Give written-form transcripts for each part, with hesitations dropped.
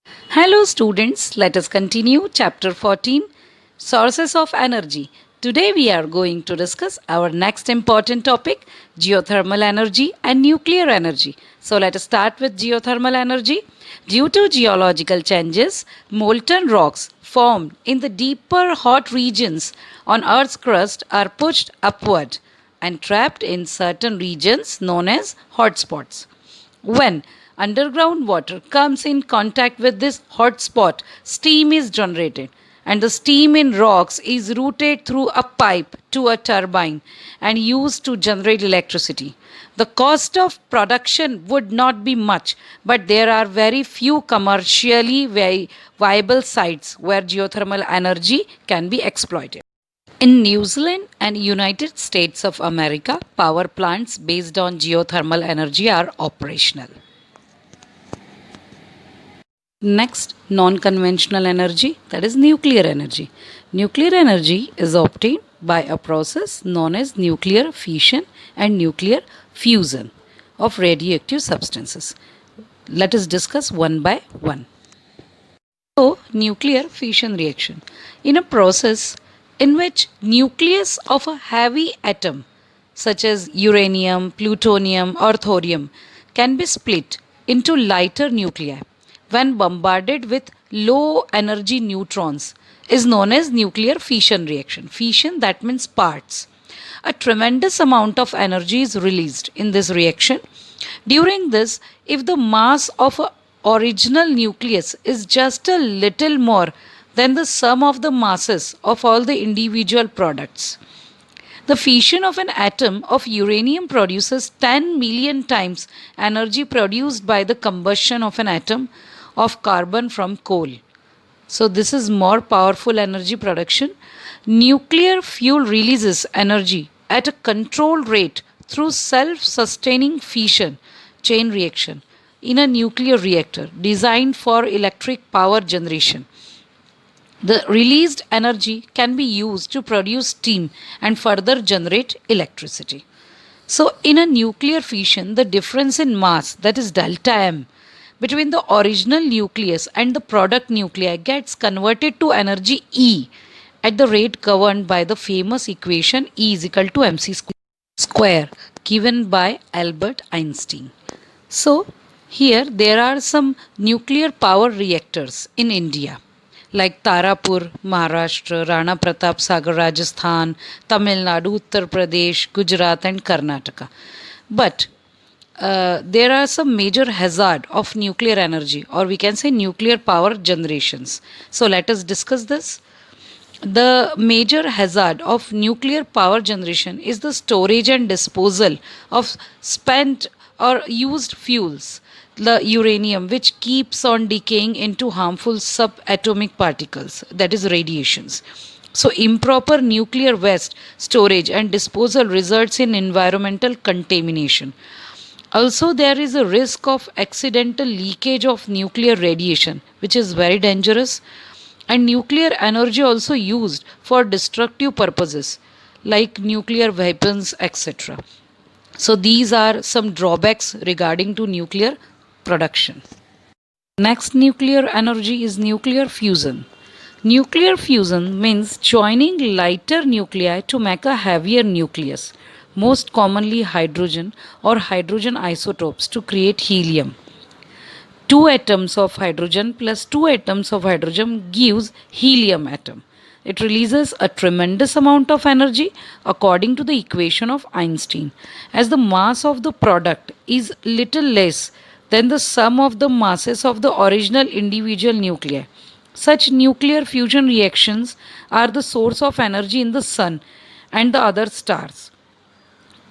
Hello, students. Let us continue chapter 14 Sources of Energy. Today, we are going to discuss our next important topic geothermal energy and nuclear energy. So, let us start with geothermal energy. Due to geological changes, molten rocks formed in the deeper hot regions on Earth's crust are pushed upward and trapped in certain regions known as hotspots. When underground water comes in contact with this hot spot, steam is generated, and the steam in rocks is routed through a pipe to a turbine and used to generate electricity. The cost of production would not be much, but there are very few commercially viable sites where geothermal energy can be exploited. In New Zealand and United States of America, power plants based on geothermal energy are operational. Next, non conventional energy, that is nuclear energy. Nuclear energy is obtained by a process known as nuclear fission and nuclear fusion of radioactive substances. Let us discuss one by one. So, nuclear fission reaction. In a process in which nucleus of a heavy atom such as uranium, plutonium or thorium can be split into lighter nuclei when bombarded with low energy neutrons is known as nuclear fission reaction. Fission, that means parts. A tremendous amount of energy is released in this reaction. During this, if the mass of a original nucleus is just a little more than the sum of the masses of all the individual products, the fission of an atom of uranium produces 10 million times energy produced by the combustion of an atom of carbon from coal. So, this is more powerful energy production. Nuclear fuel releases energy at a controlled rate through self sustaining fission chain reaction in a nuclear reactor designed for electric power generation. The released energy can be used to produce steam and further generate electricity. So, in a nuclear fission, the difference in mass, that is delta M, between the original nucleus and the product nuclei gets converted to energy E at the rate governed by the famous equation E is equal to mc square given by Albert Einstein. So, here there are some nuclear power reactors in India like Tarapur, Maharashtra, Rana Pratap Sagar, Rajasthan, Tamil Nadu, Uttar Pradesh, Gujarat, and Karnataka. But there are some major hazard of nuclear energy, or we can say nuclear power generations. So let us discuss this. The major hazard of nuclear power generation is the storage and disposal of spent or used fuels, the uranium, which keeps on decaying into harmful subatomic particles, that is, radiations. So, improper nuclear waste storage and disposal results in environmental contamination. Also, there is a risk of accidental leakage of nuclear radiation, which is very dangerous, and nuclear energy also used for destructive purposes like nuclear weapons, etc. So, these are some drawbacks regarding to nuclear production. Next nuclear energy is nuclear fusion. Nuclear fusion means joining lighter nuclei to make a heavier nucleus, most commonly hydrogen or hydrogen isotopes to create helium. Two atoms of hydrogen plus two atoms of hydrogen gives helium atom. It releases a tremendous amount of energy according to the equation of Einstein, as the mass of the product is little less than the sum of the masses of the original individual nuclei. Such nuclear fusion reactions are the source of energy in the sun and the other stars.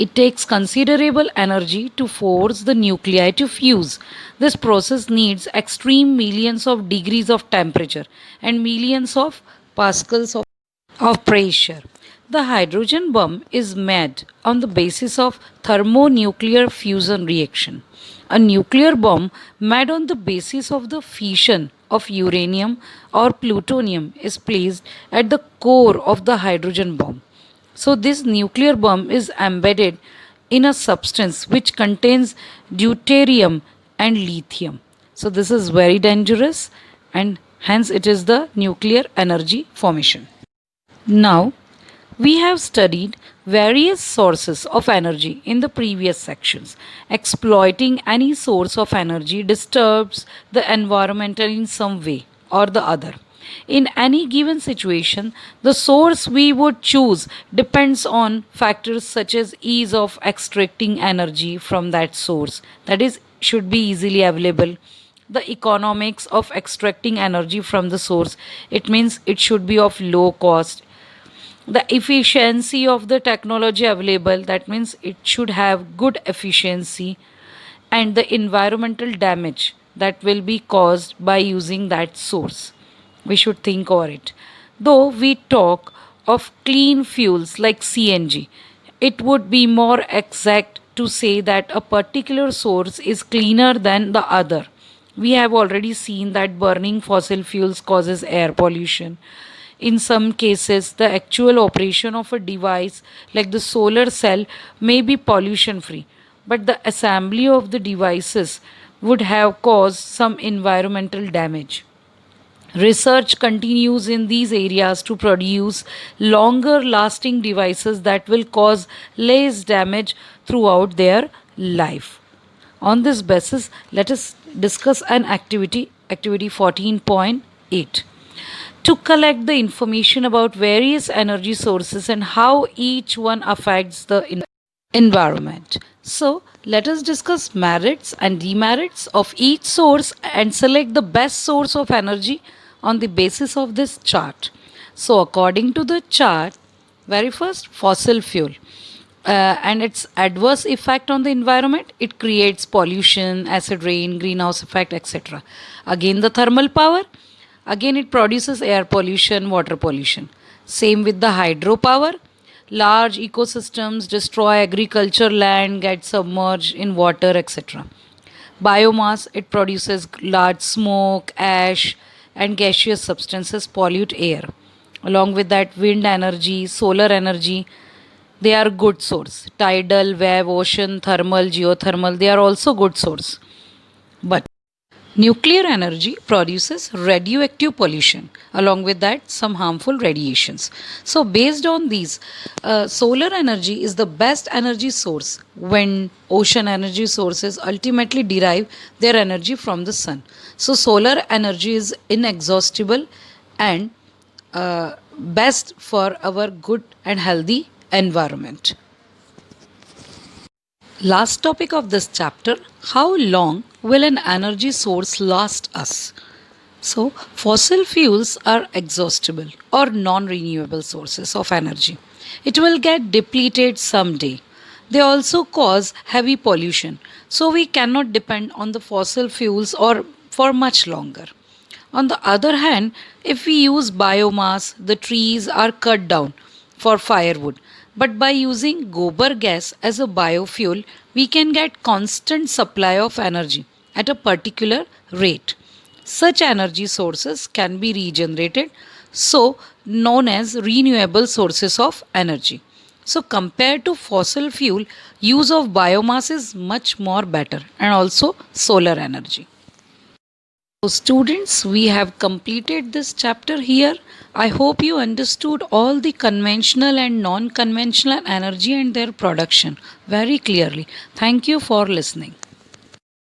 It takes considerable energy to force the nuclei to fuse. This process needs extreme millions of degrees of temperature and millions of pascals of pressure. The hydrogen bomb is made on the basis of thermonuclear fusion reaction. A nuclear bomb made on the basis of the fission of uranium or plutonium is placed at the core of the hydrogen bomb. So, this nuclear bomb is embedded in a substance which contains deuterium and lithium. So this is very dangerous, and hence it is the nuclear energy formation. Now, we have studied various sources of energy in the previous sections. Exploiting any source of energy disturbs the environment in some way or the other. In any given situation, the source we would choose depends on factors such as ease of extracting energy from that source, that is, should be easily available. The economics of extracting energy from the source, it means it should be of low cost. The efficiency of the technology available, that means it should have good efficiency. And the environmental damage that will be caused by using that source, we should think over it. Though we talk of clean fuels like CNG, it would be more exact to say that a particular source is cleaner than the other. We have already seen that burning fossil fuels causes air pollution. In some cases, the actual operation of a device like the solar cell may be pollution free, but the assembly of the devices would have caused some environmental damage. Research continues in these areas to produce longer lasting devices that will cause less damage throughout their life. On this basis, let us discuss an activity 14.8, to collect the information about various energy sources and how each one affects the environment. So, let us discuss merits and demerits of each source and select the best source of energy on the basis of this chart. So, according to the chart, very first, fossil fuel. And its adverse effect on the environment, it creates pollution, acid rain, greenhouse effect, etc. Again, the thermal power, again it produces air pollution, water pollution. Same with the hydropower. Large ecosystems destroy agriculture land, get submerged in water, etc. Biomass, it produces large smoke, ash, and gaseous substances pollute air. Along with that, wind energy, solar energy, they are good source. Tidal, wave, ocean, thermal, geothermal, they are also good source. But nuclear energy produces radioactive pollution, along with that, some harmful radiations. So, based on these, solar energy is the best energy source. Wind, ocean energy sources ultimately derive their energy from the sun. So, solar energy is inexhaustible and best for our good and healthy environment. Last topic of this chapter, how long will an energy source last us? So, fossil fuels are exhaustible or non renewable sources of energy. It will get depleted someday. They also cause heavy pollution, so we cannot depend on the fossil fuels or for much longer. On the other hand, if we use biomass, the trees are cut down for firewood. But by using gobar gas as a biofuel, we can get constant supply of energy at a particular rate. Such energy sources can be regenerated, so known as renewable sources of energy. So compared to fossil fuel, use of biomass is much more better, and also solar energy. So, students, we have completed this chapter here. I hope you understood all the conventional and non conventional energy and their production very clearly. Thank you for listening.